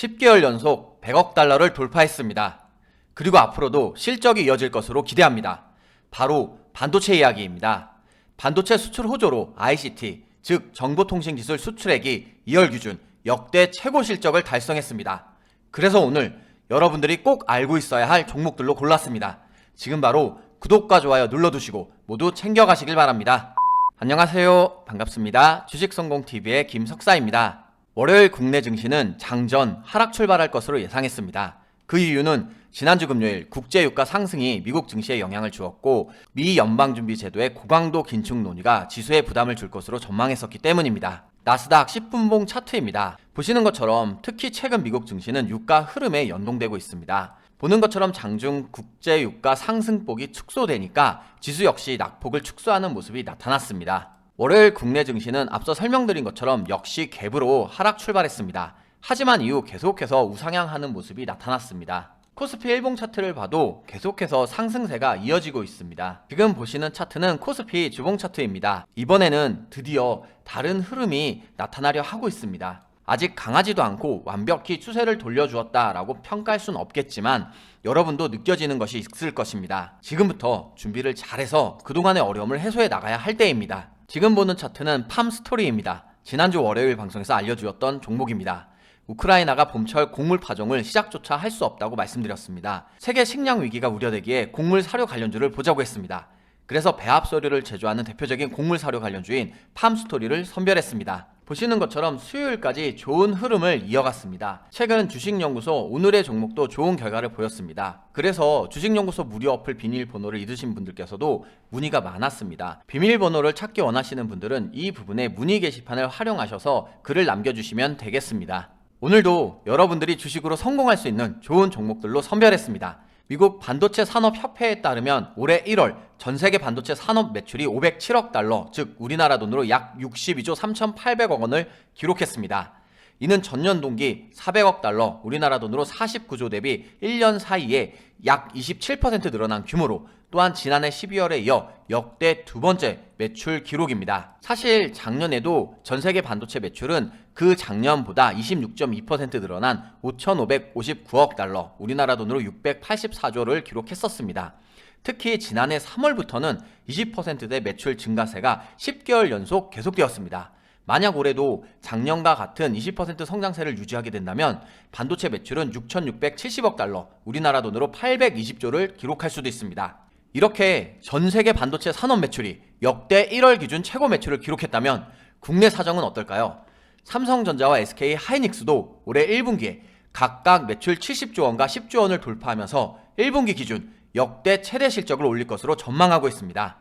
10개월 연속 100억 달러를 돌파했습니다. 그리고 앞으로도 실적이 이어질 것으로 기대합니다. 바로 반도체 이야기입니다. 반도체 수출 호조로 ICT, 즉 정보통신기술 수출액이 2월 기준 역대 최고 실적을 달성했습니다. 그래서 오늘 여러분들이 꼭 알고 있어야 할 종목들로 골랐습니다. 지금 바로 구독과 좋아요 눌러두시고 모두 챙겨가시길 바랍니다. 안녕하세요. 반갑습니다. 주식성공TV의 김석사입니다. 월요일 국내 증시는 장전 하락 출발할 것으로 예상했습니다. 그 이유는 지난주 금요일 국제유가 상승이 미국 증시에 영향을 주었고 미 연방준비제도의 고강도 긴축 논의가 지수에 부담을 줄 것으로 전망했었기 때문입니다. 나스닥 10분봉 차트입니다. 보시는 것처럼 특히 최근 미국 증시는 유가 흐름에 연동되고 있습니다. 보는 것처럼 장중 국제유가 상승폭이 축소되니까 지수 역시 낙폭을 축소하는 모습이 나타났습니다. 월요일 국내 증시는 앞서 설명드린 것처럼 역시 갭으로 하락 출발했습니다. 하지만 이후 계속해서 우상향하는 모습이 나타났습니다. 코스피 일봉 차트를 봐도 계속해서 상승세가 이어지고 있습니다. 지금 보시는 차트는 코스피 주봉 차트입니다. 이번에는 드디어 다른 흐름이 나타나려 하고 있습니다. 아직 강하지도 않고 완벽히 추세를 돌려주었다라고 평가할 수는 없겠지만 여러분도 느껴지는 것이 있을 것입니다. 지금부터 준비를 잘해서 그동안의 어려움을 해소해 나가야 할 때입니다. 지금 보는 차트는 팜스토리입니다. 지난주 월요일 방송에서 알려주었던 종목입니다. 우크라이나가 봄철 곡물 파종을 시작조차 할 수 없다고 말씀드렸습니다. 세계 식량 위기가 우려되기에 곡물 사료 관련주를 보자고 했습니다. 그래서 배합 소류를 제조하는 대표적인 곡물 사료 관련주인 팜스토리를 선별했습니다. 보시는 것처럼 수요일까지 좋은 흐름을 이어갔습니다. 최근 주식연구소 오늘의 종목도 좋은 결과를 보였습니다. 그래서 주식연구소 무료 어플 비밀번호를 잊으신 분들께서도 문의가 많았습니다. 비밀번호를 찾기 원하시는 분들은 이 부분에 문의 게시판을 활용하셔서 글을 남겨주시면 되겠습니다. 오늘도 여러분들이 주식으로 성공할 수 있는 좋은 종목들로 선별했습니다. 미국 반도체 산업협회에 따르면 올해 1월 전세계 반도체 산업 매출이 507억 달러, 즉 우리나라 돈으로 약 62조 3,800억 원을 기록했습니다. 이는 전년 동기 400억 달러, 우리나라 돈으로 49조 대비 1년 사이에 약 27% 늘어난 규모로 또한 지난해 12월에 이어 역대 두 번째 매출 기록입니다. 사실 작년에도 전세계 반도체 매출은 그 작년보다 26.2% 늘어난 5,559억 달러, 우리나라 돈으로 684조를 기록했었습니다. 특히 지난해 3월부터는 20%대 매출 증가세가 10개월 연속 계속되었습니다. 만약 올해도 작년과 같은 20% 성장세를 유지하게 된다면 반도체 매출은 6,670억 달러, 우리나라 돈으로 820조를 기록할 수도 있습니다. 이렇게 전세계 반도체 산업 매출이 역대 1월 기준 최고 매출을 기록했다면 국내 사정은 어떨까요? 삼성전자와 SK 하이닉스도 올해 1분기에 각각 매출 70조 원과 10조 원을 돌파하면서 1분기 기준 역대 최대 실적을 올릴 것으로 전망하고 있습니다.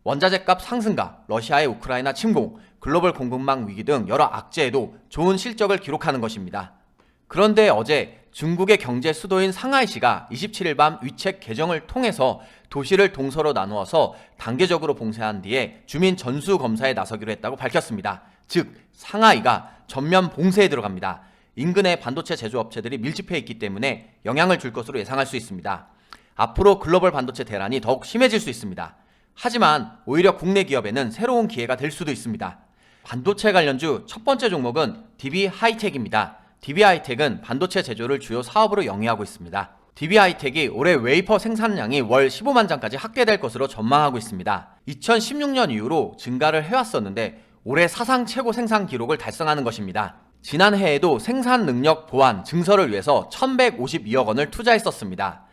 원자재값 상승과 러시아의 우크라이나 침공, 글로벌 공급망 위기 등 여러 악재에도 좋은 실적을 기록하는 것입니다. 그런데 어제 중국의 경제 수도인 상하이시가 27일 밤 위책 개정을 통해서 도시를 동서로 나누어서 단계적으로 봉쇄한 뒤에 주민 전수 검사에 나서기로 했다고 밝혔습니다. 즉 상하이가 전면 봉쇄에 들어갑니다. 인근에 반도체 제조업체들이 밀집해 있기 때문에 영향을 줄 것으로 예상할 수 있습니다. 앞으로 글로벌 반도체 대란이 더욱 심해질 수 있습니다. 하지만 오히려 국내 기업에는 새로운 기회가 될 수도 있습니다. 반도체 관련주 첫 번째 종목은 DB하이텍입니다. DB하이텍은 반도체 제조를 주요 사업으로 영위하고 있습니다. DB하이텍이 올해 웨이퍼 생산량이 월 15만 장까지 확대될 것으로 전망하고 있습니다. 2016년 이후로 증가를 해왔었는데 올해 사상 최고 생산 기록을 달성하는 것입니다. 지난해에도 생산 능력 보완, 증설을 위해서 1,152억 원을 투자했었습니다.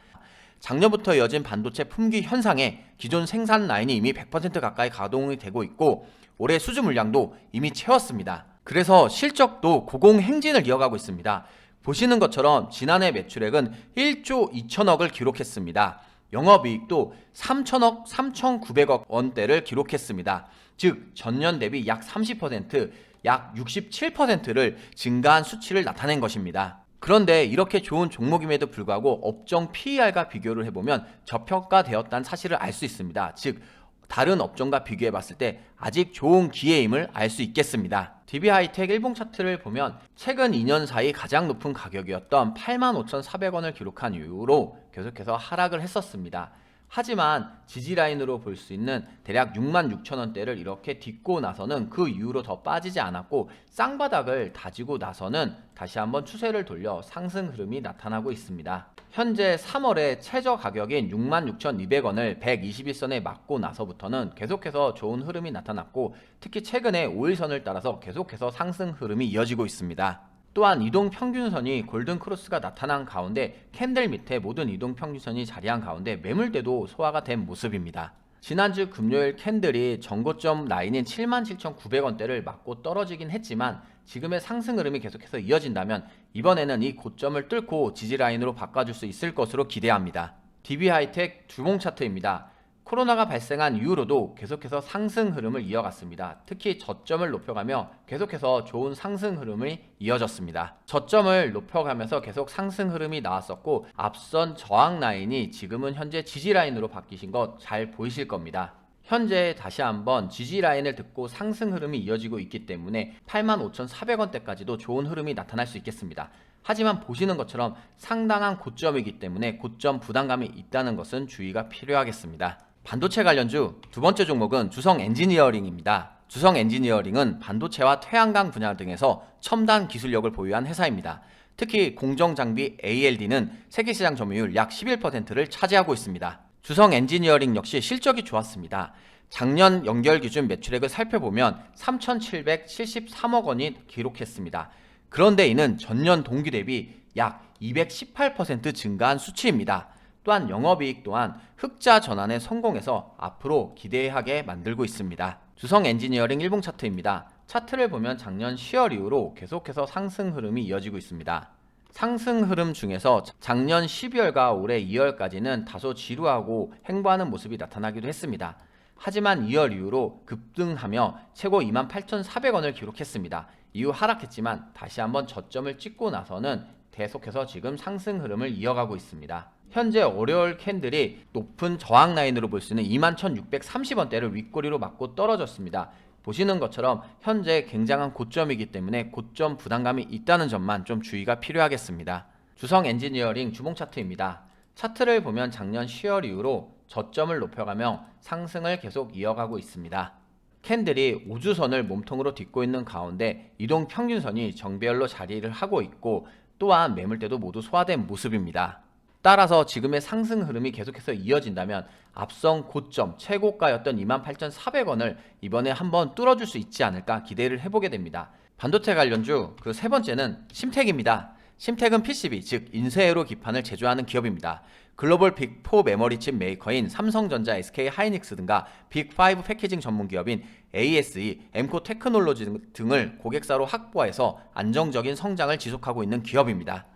작년부터 이어진 반도체 품귀 현상에 기존 생산 라인이 이미 100% 가까이 가동이 되고 있고 올해 수주 물량도 이미 채웠습니다. 그래서 실적도 고공행진을 이어가고 있습니다. 보시는 것처럼 지난해 매출액은 1조 2천억을 기록했습니다. 영업이익도 3천억, 3,900억 원대를 기록했습니다. 즉 전년 대비 약 30%, 약 67%를 증가한 수치를 나타낸 것입니다. 그런데 이렇게 좋은 종목임에도 불구하고 업종 PER과 비교를 해보면 저평가되었다는 사실을 알 수 있습니다. 즉 다른 업종과 비교해 봤을 때 아직 좋은 기회임을 알 수 있겠습니다. DB하이텍 일봉 차트를 보면 최근 2년 사이 가장 높은 가격이었던 85,400원을 기록한 이후로 계속해서 하락을 했었습니다. 하지만 지지라인으로 볼 수 있는 대략 66,000원대를 이렇게 딛고 나서는 그 이후로 더 빠지지 않았고 쌍바닥을 다지고 나서는 다시 한번 추세를 돌려 상승 흐름이 나타나고 있습니다. 현재 3월에 최저 가격인 66,200원을 121선에 맞고 나서부터는 계속해서 좋은 흐름이 나타났고 특히 최근에 5일선을 따라서 계속해서 상승 흐름이 이어지고 있습니다. 또한 이동평균선이 골든크로스가 나타난 가운데 캔들 밑에 모든 이동평균선이 자리한 가운데 매물대도 소화가 된 모습입니다. 지난주 금요일 캔들이 전고점 라인인 77,900원대를 맞고 떨어지긴 했지만 지금의 상승 흐름이 계속해서 이어진다면 이번에는 이 고점을 뚫고 지지라인으로 바꿔줄 수 있을 것으로 기대합니다. DB하이텍 주봉 차트입니다. 코로나가 발생한 이후로도 계속해서 상승 흐름을 이어갔습니다. 특히 저점을 높여가며 계속해서 좋은 상승 흐름이 이어졌습니다. 저점을 높여가면서 계속 상승 흐름이 나왔었고 앞선 저항 라인이 지금은 현재 지지 라인으로 바뀌신 것 잘 보이실 겁니다. 현재 다시 한번 지지 라인을 듣고 상승 흐름이 이어지고 있기 때문에 85,400원대까지도 좋은 흐름이 나타날 수 있겠습니다. 하지만 보시는 것처럼 상당한 고점이기 때문에 고점 부담감이 있다는 것은 주의가 필요하겠습니다. 반도체 관련주 두 번째 종목은 주성 엔지니어링입니다. 주성 엔지니어링은 반도체와 태양광 분야 등에서 첨단 기술력을 보유한 회사입니다. 특히 공정장비 ALD는 세계시장 점유율 약 11%를 차지하고 있습니다. 주성 엔지니어링 역시 실적이 좋았습니다. 작년 연결 기준 매출액을 살펴보면 3,773억 원이 기록했습니다. 그런데 이는 전년 동기 대비 약 218% 증가한 수치입니다. 또한 영업이익 또한 흑자 전환에 성공해서 앞으로 기대하게 만들고 있습니다. 주성 엔지니어링 일봉 차트입니다. 차트를 보면 작년 10월 이후로 계속해서 상승 흐름이 이어지고 있습니다. 상승 흐름 중에서 작년 12월과 올해 2월까지는 다소 지루하고 횡보하는 모습이 나타나기도 했습니다. 하지만 2월 이후로 급등하며 최고 28,400원을 기록했습니다. 이후 하락했지만 다시 한번 저점을 찍고 나서는 계속해서 지금 상승 흐름을 이어가고 있습니다. 현재 월요일 캔들이 높은 저항 라인으로 볼 수 있는 21,630원대를 윗꼬리로 맞고 떨어졌습니다. 보시는 것처럼 현재 굉장한 고점이기 때문에 고점 부담감이 있다는 점만 좀 주의가 필요하겠습니다. 주성 엔지니어링 주봉 차트입니다. 차트를 보면 작년 10월 이후로 저점을 높여가며 상승을 계속 이어가고 있습니다. 캔들이 우주선을 몸통으로 딛고 있는 가운데 이동평균선이 정배열로 자리를 하고 있고 또한 매물대도 모두 소화된 모습입니다. 따라서 지금의 상승 흐름이 계속해서 이어진다면 앞선 고점 최고가였던 28,400원을 이번에 한번 뚫어줄 수 있지 않을까 기대를 해보게 됩니다. 반도체 관련주 그 세 번째는 심텍입니다. 심텍은 PCB 즉 인쇄회로 기판을 제조하는 기업입니다. 글로벌 빅4 메모리칩 메이커인 삼성전자, SK하이닉스 등과 빅5 패키징 전문 기업인 ASE, 엠코 테크놀로지 등을 고객사로 확보해서 안정적인 성장을 지속하고 있는 기업입니다.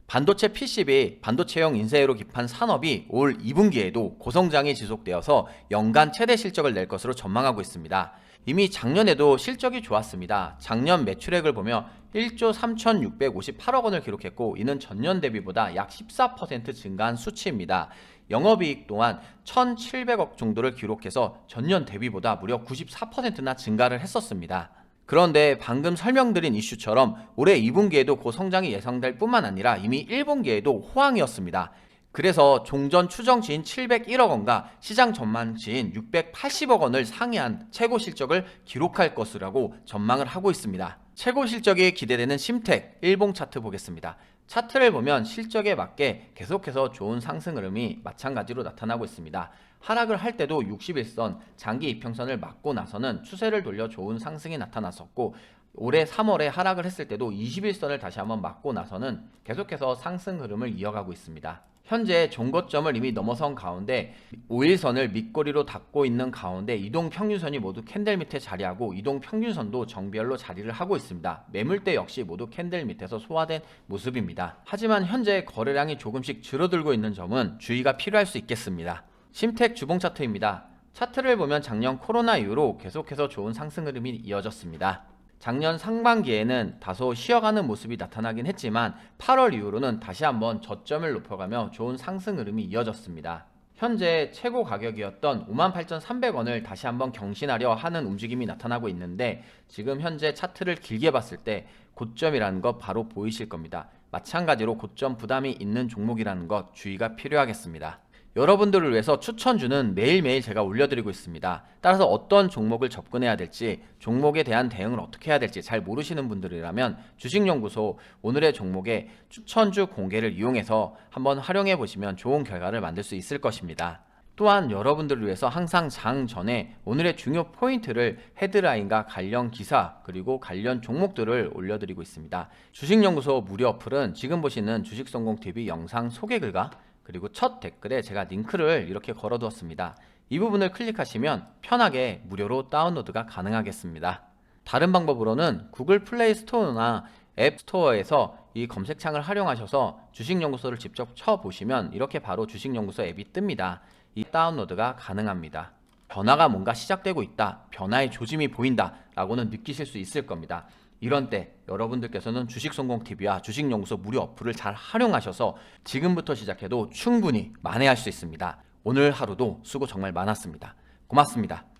반도체 PCB, 반도체용 인쇄회로 기판 산업이 올 2분기에도 고성장이 지속되어서 연간 최대 실적을 낼 것으로 전망하고 있습니다. 이미 작년에도 실적이 좋았습니다. 작년 매출액을 보며 1조 3,658억 원을 기록했고 이는 전년 대비보다 약 14% 증가한 수치입니다. 영업이익 또한 1,700억 정도를 기록해서 전년 대비보다 무려 94%나 증가를 했었습니다. 그런데 방금 설명드린 이슈처럼 올해 2분기에도 고성장이 예상될 뿐만 아니라 이미 1분기에도 호황이었습니다. 그래서 종전 추정치인 701억 원과 시장 전망치인 680억 원을 상회한 최고 실적을 기록할 것이라고 전망을 하고 있습니다. 최고 실적이 기대되는 심텍 일봉 차트 보겠습니다. 차트를 보면 실적에 맞게 계속해서 좋은 상승 흐름이 마찬가지로 나타나고 있습니다. 하락을 할 때도 61선 장기 이평선을 맞고 나서는 추세를 돌려 좋은 상승이 나타났었고 올해 3월에 하락을 했을 때도 21선을 다시 한번 맞고 나서는 계속해서 상승 흐름을 이어가고 있습니다. 현재 종고점을 이미 넘어선 가운데 5일선을 밑꼬리로 닫고 있는 가운데 이동평균선이 모두 캔들 밑에 자리하고 이동평균선도 정배열로 자리를 하고 있습니다. 매물대 역시 모두 캔들 밑에서 소화된 모습입니다. 하지만 현재 거래량이 조금씩 줄어들고 있는 점은 주의가 필요할 수 있겠습니다. 심텍 주봉 차트입니다. 차트를 보면 작년 코로나 이후로 계속해서 좋은 상승 흐름이 이어졌습니다. 작년 상반기에는 다소 쉬어가는 모습이 나타나긴 했지만 8월 이후로는 다시 한번 저점을 높여가며 좋은 상승 흐름이 이어졌습니다. 현재 최고 가격이었던 58,300원을 다시 한번 경신하려 하는 움직임이 나타나고 있는데 지금 현재 차트를 길게 봤을 때 고점이라는 것 바로 보이실 겁니다. 마찬가지로 고점 부담이 있는 종목이라는 것 주의가 필요하겠습니다. 여러분들을 위해서 추천주는 매일매일 제가 올려드리고 있습니다. 따라서 어떤 종목을 접근해야 될지, 종목에 대한 대응을 어떻게 해야 될지 잘 모르시는 분들이라면 주식연구소 오늘의 종목의 추천주 공개를 이용해서 한번 활용해 보시면 좋은 결과를 만들 수 있을 것입니다. 또한 여러분들을 위해서 항상 장 전에 오늘의 중요 포인트를 헤드라인과 관련 기사 그리고 관련 종목들을 올려드리고 있습니다. 주식연구소 무료 어플은 지금 보시는 주식성공TV 영상 소개글과 그리고 첫 댓글에 제가 링크를 이렇게 걸어두었습니다. 이 부분을 클릭하시면 편하게 무료로 다운로드가 가능하겠습니다. 다른 방법으로는 구글 플레이 스토어나 앱 스토어에서 이 검색창을 활용하셔서 주식연구소를 직접 쳐보시면 이렇게 바로 주식연구소 앱이 뜹니다. 이 다운로드가 가능합니다. 변화가 뭔가 시작되고 있다, 변화의 조짐이 보인다 라고는 느끼실 수 있을 겁니다. 이런 때 여러분들께서는 주식성공TV와 주식연구소 무료 어플을 잘 활용하셔서 지금부터 시작해도 충분히 만회할 수 있습니다. 오늘 하루도 수고 정말 많았습니다. 고맙습니다.